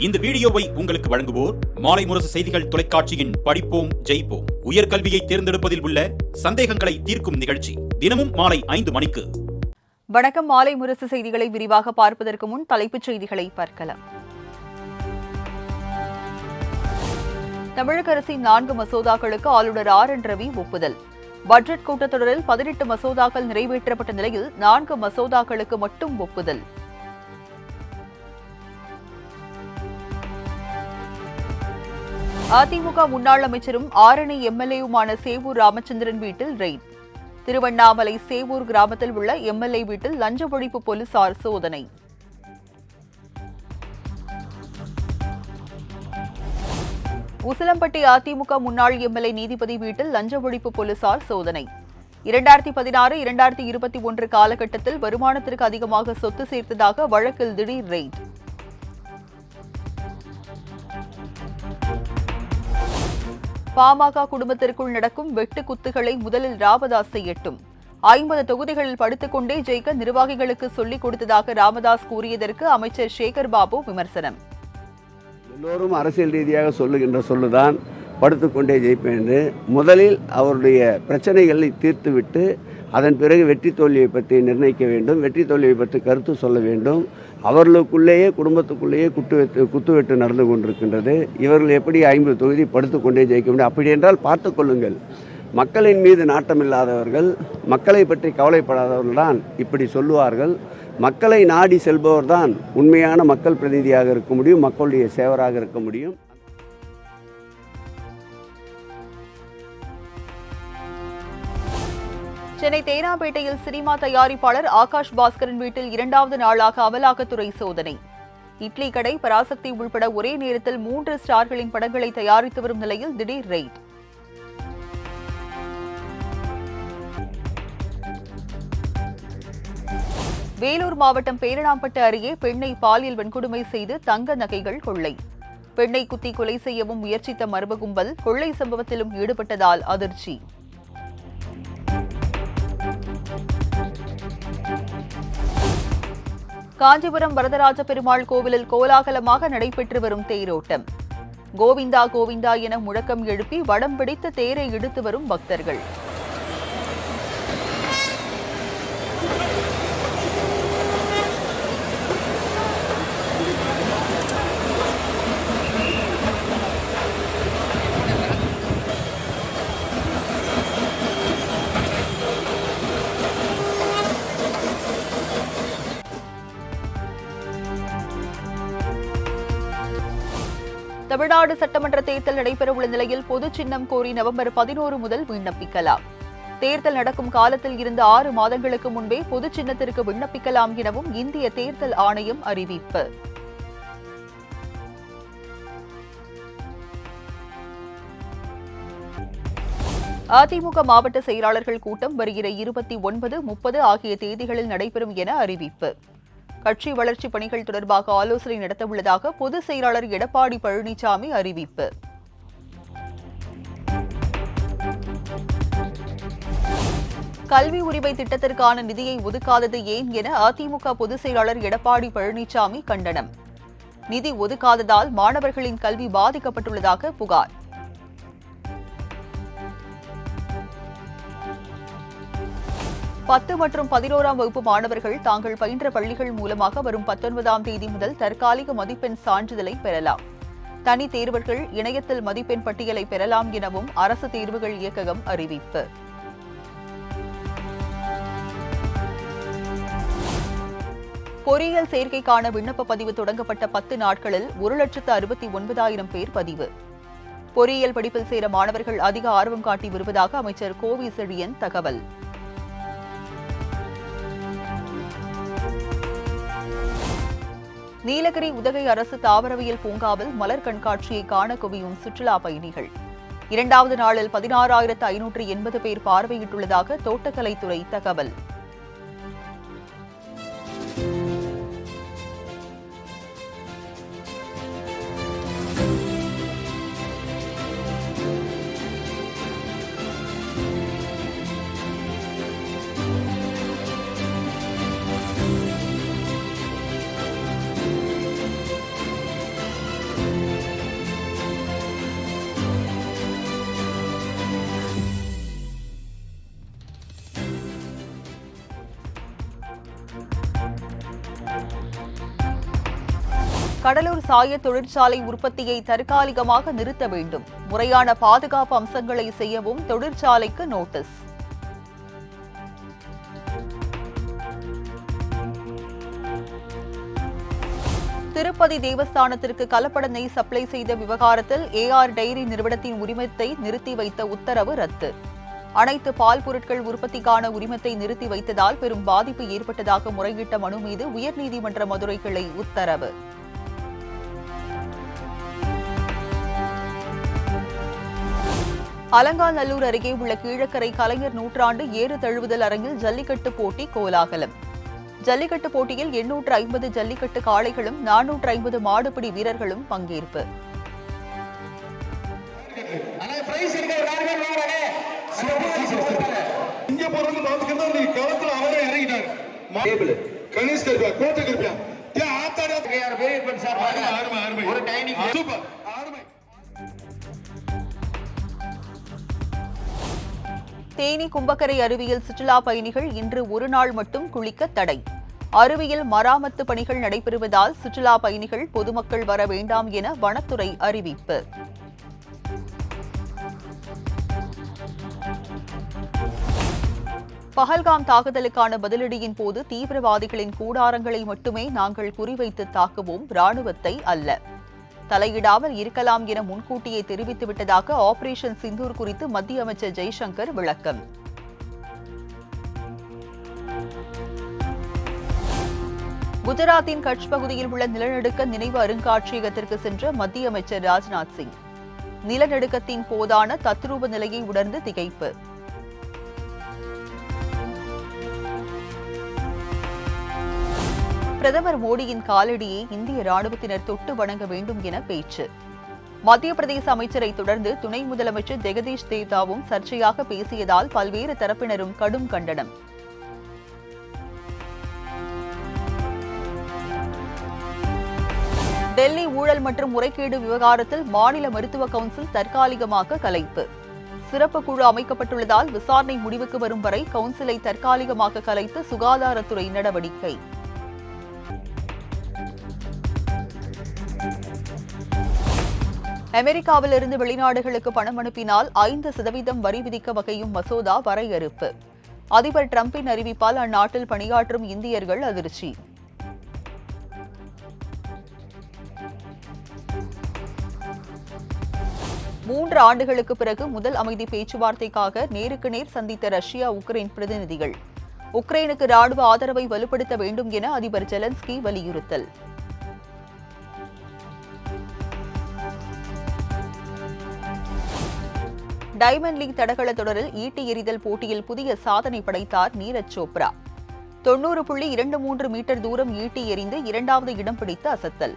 இந்த வீடியோவை உங்களுக்கு வழங்குவோர் மாலை முரசு செய்திகள் தொலைக்காட்சியின் படிப்போம் ஜெயிப்போம் உயர்கல்வியை தேர்ந்தெடுப்பதில் உள்ள சந்தேகங்களை தீர்க்கும் நிகழ்ச்சி தினமும் மாலை 5 மணிக்கு. வணக்கம். மாலை முரசு செய்திகளை விரிவாக பார்ப்பதற்கு முன் தலைப்புச் செய்திகளை பார்க்கலாம். தமிழக அரசின் 4 மசோதாக்களுக்கு ஆளுநர் RN ரவி ஒப்புதல். பட்ஜெட் கூட்டத்தொடரில் 18 மசோதாக்கள் நிறைவேற்றப்பட்ட நிலையில் 4 மசோதாக்களுக்கு மட்டும் ஒப்புதல். அதிமுக முன்னாள் அமைச்சரும் ஆரணி MLA-வுமான சேவூர் ராமச்சந்திரன் வீட்டில் ரெய்ட். திருவண்ணாமலை சேவூர் கிராமத்தில் உள்ள MLA வீட்டில் லஞ்ச ஒழிப்பு போலீசார் சோதனை. உசிலம்பட்டி அதிமுக முன்னாள் MLA நீதிபதி வீட்டில் லஞ்ச ஒழிப்பு போலீசார் சோதனை. 2016-2021 காலகட்டத்தில் வருமானத்திற்கு அதிகமாக சொத்து சேர்த்ததாக வழக்கில் திடீர் ரெய்ட். பாமக குடும்பத்திற்குள் நடக்கும் வெட்டு குத்துகளை முதலில் ராமதாஸ் செய்யட்டும். 50 தொகுதிகளில் படுத்துக்கொண்டே ஜெயிக்க நிர்வாகிகளுக்கு சொல்லிக் கொடுத்ததாக ராமதாஸ் கூறியதற்கு அமைச்சர் சேகர் பாபு விமர்சனம். எல்லோரும் அரசியல் ரீதியாக சொல்லுகின்ற சொல்லுதான் படுத்துக்கொண்டே ஜெயிப்பேன் என்று. முதலில் அவருடைய பிரச்சனைகளை தீர்த்துவிட்டு அதன் பிறகு வெற்றி தோல்வியை பற்றி நிர்ணயிக்க வேண்டும். வெற்றி தோல்வியை பற்றி கருத்து சொல்ல வேண்டும். அவர்களுக்குள்ளேயே குடும்பத்துக்குள்ளேயே குத்துவெட்டு நடந்து கொண்டிருக்கின்றது. இவர்கள் எப்படி 50 தொகுதி படுத்துக்கொண்டே ஜெயிக்க முடியும்? அப்படி என்றால் பார்த்து கொள்ளுங்கள். மக்களின் மீது நாட்டமில்லாதவர்கள், மக்களை பற்றி கவலைப்படாதவர்கள் தான் இப்படி சொல்லுவார்கள். மக்களை நாடி செல்பவர் தான் உண்மையான மக்கள் பிரதிநிதியாக இருக்க முடியும், மக்களுடைய சேவராக இருக்க முடியும். சென்னை தேனாம்பேட்டையில் சினிமா தயாரிப்பாளர் ஆகாஷ் பாஸ்கரன் வீட்டில் 2வது நாளாக அமலாக்கத்துறை சோதனை. இட்லி கடை, பராசக்தி உள்பட ஒரே நேரத்தில் 3 ஸ்டார்களின் படங்களை தயாரித்து வரும் நிலையில் திடீர் ரெய்ட். வேலூர் மாவட்டம் பேரணாம்பட்டு அருகே பெண்ணை பாலியல் வன்கொடுமை செய்து தங்க நகைகள் கொள்ளை. பெண்ணை குத்தி கொலை செய்யவும் முயற்சித்த மர்ம கும்பல் கொள்ளை சம்பவத்திலும் ஈடுபட்டதால் அதிர்ச்சி. காஞ்சிபுரம் வரதராஜ பெருமாள் கோவிலில் கோலாகலமாக நடைபெற்று வரும் தேரோட்டம். கோவிந்தா கோவிந்தா என முழக்கம் எழுப்பி வடம் பிடித்து தேரை இழுத்து வரும் பக்தர்கள். தமிழ்நாடு சட்டமன்ற தேர்தல் நடைபெறவுள்ள நிலையில் பொது சின்னம் கோரி நவம்பர் 11 முதல் விண்ணப்பிக்கலாம். தேர்தல் நடக்கும் காலத்தில் இருந்து 6 மாதங்களுக்கு முன்பே பொது சின்னத்திற்கு விண்ணப்பிக்கலாம் எனவும் இந்திய தேர்தல் ஆணையம் அறிவிப்பு. அதிமுக மாவட்ட செயலாளர்கள் கூட்டம் வருகிற 29, 30 ஆகிய தேதிகளில் நடைபெறும் என அறிவிப்பு. கட்சி வளர்ச்சி பணிகள் தொடர்பாக ஆலோசனை நடத்தவுள்ளதாக பொதுச் செயலாளர் எடப்பாடி பழனிசாமி அறிவிப்பு. கல்வி உரிமை திட்டத்திற்கான நிதியை ஒதுக்காதது ஏன் என அதிமுக பொதுச் செயலாளர் எடப்பாடி பழனிசாமி கண்டனம். நிதி ஒதுக்காததால் மாணவர்களின் கல்வி பாதிக்கப்பட்டுள்ளதாக புகார். பத்து மற்றும் 11ஆம் வகுப்பு மாணவர்கள் தாங்கள் பயின்ற பள்ளிகள் மூலமாக வரும் 19ஆம் தேதி முதல் தற்காலிக மதிப்பெண் சான்றிதழை பெறலாம். தனி தேர்வர்கள் இணையத்தில் மதிப்பெண் பட்டியலை பெறலாம் எனவும் அரசு தேர்வுகள் இயக்ககம் அறிவிப்பு. பொறியியல் சேர்க்கைக்கான விண்ணப்ப பதிவு தொடங்கப்பட்ட 10 நாட்களில் 1,69,000 பேர் பதிவு. பொறியியல் படிப்பில் சேர மாணவர்கள் அதிக ஆர்வம் காட்டி வருவதாக அமைச்சர் கோவி செழியன் தகவல். நீலகிரி உதகை அரசு தாவரவியல் பூங்காவில் மலர் கண்காட்சியை காண குவியும் சுற்றுலா பயணிகள். 2வது நாளில் 16,580 பேர் பார்வையிட்டுள்ளதாக தோட்டக்கலைத்துறை தகவல். கடலூர் சாய தொழிற்சாலை உற்பத்தியை தற்காலிகமாக நிறுத்த வேண்டும். முறையான பாதுகாப்பு அம்சங்களை செய்யவும் தொழிற்சாலைக்கு நோட்டீஸ். திருப்பதி தேவஸ்தானத்திற்கு கலப்பட நெய் சப்ளை செய்த விவகாரத்தில் ஏஆர் டைரி நிறுவனத்தின் உரிமத்தை நிறுத்தி வைத்த உத்தரவு ரத்து. அனைத்து பால் பொருட்கள் உற்பத்திக்கான உரிமத்தை நிறுத்தி வைத்ததால் பெரும் பாதிப்பு ஏற்பட்டதாக முறையிட்ட மனு மீது உயர்நீதிமன்ற மதுரை கிளை உத்தரவு. அலங்காநல்லூர் அருகே உள்ள கீழக்கரை கலைஞர் நூற்றாண்டு ஏறு தழுவுதல் அரங்கில் ஜல்லிக்கட்டு போட்டி கோலாகலம். ஜல்லிக்கட்டு போட்டியில் 850 ஜல்லிக்கட்டு காளைகளும் 450 மாடுபிடி வீரர்களும் பங்கேற்பு. தேனி கும்பக்கரை அருவியில் சுற்றுலா பயணிகள் இன்று ஒரு நாள் மட்டும் குளிக்க தடை. அருவியில் மராமத்து பணிகள் நடைபெறுவதால் சுற்றுலா பயணிகள் பொதுமக்கள் வர வேண்டாம் என வனத்துறை அறிவிப்பு. பஹல்காம் தாக்குதலுக்கான பதிலடியின் போது தீவிரவாதிகளின் கூடாரங்களை மட்டுமே நாங்கள் குறிவைத்து தாக்குவோம், ராணுவத்தை அல்ல. தலையிடாமல் இருக்கலாம் என முன்கூட்டியே தெரிவித்துவிட்டதாக ஆபரேஷன் சிந்தூர் குறித்து மத்திய அமைச்சர் ஜெய்சங்கர் விளக்கம். குஜராத்தின் கட்ச் பகுதியில் உள்ள நிலநடுக்க நினைவு அருங்காட்சியகத்திற்கு சென்ற மத்திய அமைச்சர் ராஜ்நாத் சிங் நிலநடுக்கத்தின் போதான தத்ரூப நிலையை உணர்ந்து திகைப்பு. பிரதமர் மோடியின் காலடியை இந்திய ராணுவத்தினர் தொட்டு வணங்க வேண்டும் என பேச்சு. மத்திய பிரதேச அமைச்சரை தொடர்ந்து துணை முதலமைச்சர் ஜெகதீஷ் தேவ்தாவும் சர்ச்சையாக பேசியதால் பல்வேறு தரப்பினரும் கடும் கண்டனம். டெல்லி ஊழல் மற்றும் முறைகேடு விவகாரத்தில் மாநில மருத்துவ கவுன்சில் தற்காலிகமாக கலைப்பு. சிறப்பு குழு அமைக்கப்பட்டுள்ளதால் விசாரணை முடிவுக்கு வரும் வரை கவுன்சிலை தற்காலிகமாக கலைத்து சுகாதாரத்துறை நடவடிக்கை. அமெரிக்காவிலிருந்து வெளிநாடுகளுக்கு பணம் அனுப்பினால் 5% வரி விதிக்க வகையும் மசோதா வரையறுப்பு. அதிபர் டிரம்பின் அறிவிப்பால் அந்நாட்டில் பணியாற்றும் இந்தியர்கள் அதிர்ச்சி. மூன்று ஆண்டுகளுக்கு பிறகு முதல் அமைதி பேச்சுவார்த்தைக்காக நேருக்கு நேர் சந்தித்த ரஷ்யா உக்ரைன் பிரதிநிதிகள். உக்ரைனுக்கு ராணுவ ஆதரவை வலுப்படுத்த வேண்டும் என அதிபர் ஜெலன்ஸ்கி வலியுறுத்தல். டைமண்ட் லீக் தடகள தொடரில் ஈட்டி எறிதல் போட்டியில் புதிய சாதனை படைத்தார் நீரஜ் சோப்ரா. 90.23 மீட்டர் தூரம் ஈட்டி எறிந்து 2வது இடம் பிடித்து அசத்தல்.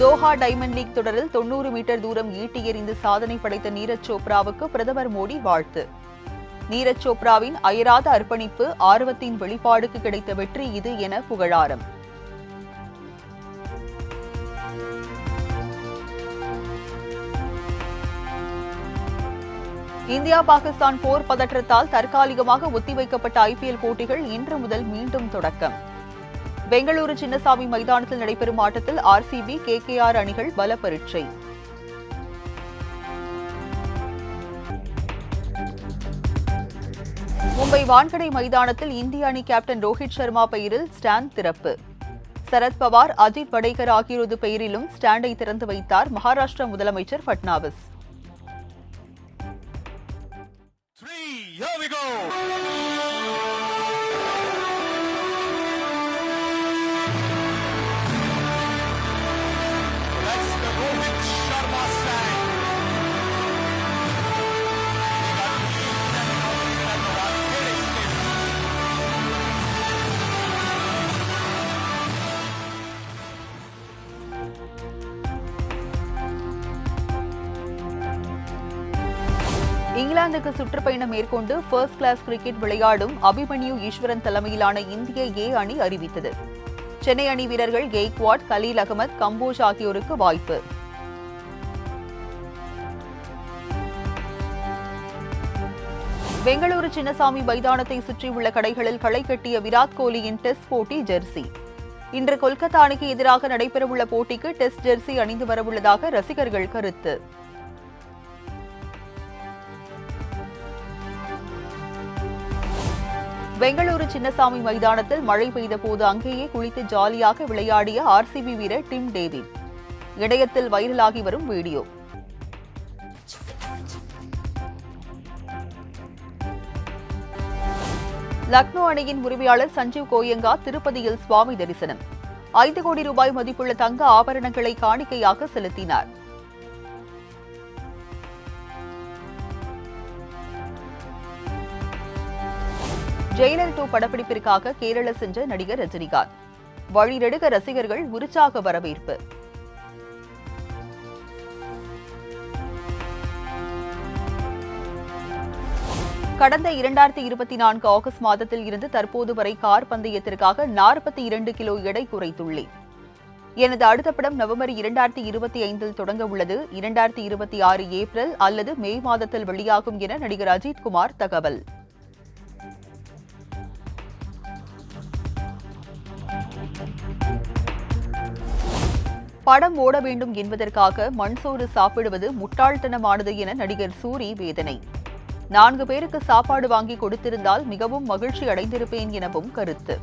தோஹா டைமண்ட் லீக் தொடரில் 90 மீட்டர் தூரம் ஈட்டி எறிந்து சாதனை படைத்த நீரஜ் சோப்ராவுக்கு பிரதமர் மோடி வாழ்த்து. நீரஜ் சோப்ராவின் அயராத அர்ப்பணிப்பு, ஆர்வத்தின் வெளிப்பாடுக்கு கிடைத்த வெற்றி இது என புகழாரம். இந்தியா பாகிஸ்தான் போர் பதற்றத்தால் தற்காலிகமாக ஒத்திவைக்கப்பட்ட ஐபிஎல் போட்டிகள் இன்று முதல் மீண்டும் தொடக்கம். பெங்களூரு சின்னசாமி மைதானத்தில் நடைபெறும் ஆட்டத்தில் ஆர்சிபி, கேகேஆர் அணிகள் பல பரீட்சை. மும்பை வான்கடை மைதானத்தில் இந்திய அணி கேப்டன் ரோஹித் சர்மா பெயரில் ஸ்டாண்ட் திறப்பு. சரத்பவார், அஜித் வடேகர் ஆகியோரது பெயரிலும் ஸ்டாண்டை திறந்து வைத்தார் மகாராஷ்டிரா முதலமைச்சர் பட்னாவிஸ். இங்கிலாந்துக்கு சுற்றுப்பயணம் மேற்கொண்டு ஃபர்ஸ்ட் கிளாஸ் கிரிக்கெட் விளையாடும் அபிமன்யு ஈஸ்வரன் தலைமையிலான இந்திய ஏ அணி அறிவித்தது. சென்னை அணி வீரர்கள் கெய்க்வாட், கலீல் அகமது, கம்போஜ் ஆகியோருக்கு வாய்ப்பு. பெங்களூரு சின்னசாமி மைதானத்தை சுற்றியுள்ள கடைகளில் களை கட்டிய விராட் கோலியின் டெஸ்ட் போட்டி ஜெர்சி. இன்று கொல்கத்தா அணிக்கு எதிராக நடைபெறவுள்ள போட்டிக்கு டெஸ்ட் ஜெர்சி அணிந்து வரவுள்ளதாக ரசிகர்கள் கருத்து. பெங்களூரு சின்னசாமி மைதானத்தில் மழை பெய்த போது அங்கேயே குளித்து ஜாலியாக விளையாடிய RCB வீரர் டிம் டேவிட். இணையத்தில் வைரலாகி வரும் வீடியோ. லக்னோ அணியின் உரிமையாளர் சஞ்சீவ் கோயங்கா திருப்பதியில் சுவாமி தரிசனம். 5 கோடி ரூபாய் மதிப்புள்ள தங்க ஆபரணங்களை காணிக்கையாக செலுத்தினார். ஜெயிலர் 2 படப்பிடிப்பிற்காக கேரள சென்ற நடிகர் ரஜினிகாந்த். வழிநெடுக ரசிகர்கள் உற்சாக வரவேற்பு. கடந்த 2024 ஆகஸ்ட் மாதத்தில் இருந்து தற்போது வரை கார் பந்தயத்திற்காக 42 கிலோ எடை குறைத்துள்ளேன். எனது அடுத்த படம் நவம்பர் 2025 தொடங்க உள்ளது. 2026 ஏப்ரல் அல்லது மே மாதத்தில் வெளியாகும் என நடிகர் அஜித் குமார் தகவல். படம் ஓட வேண்டும் என்பதற்காக மண்சோறு சாப்பிடுவது முட்டாள்தனமானது என நடிகர் சூரி வேதனை. 4 பேருக்கு சாப்பாடு வாங்கி கொடுத்திருந்தால் மிகவும் மகிழ்ச்சி அடைந்திருப்பேன் எனவும் கருத்து.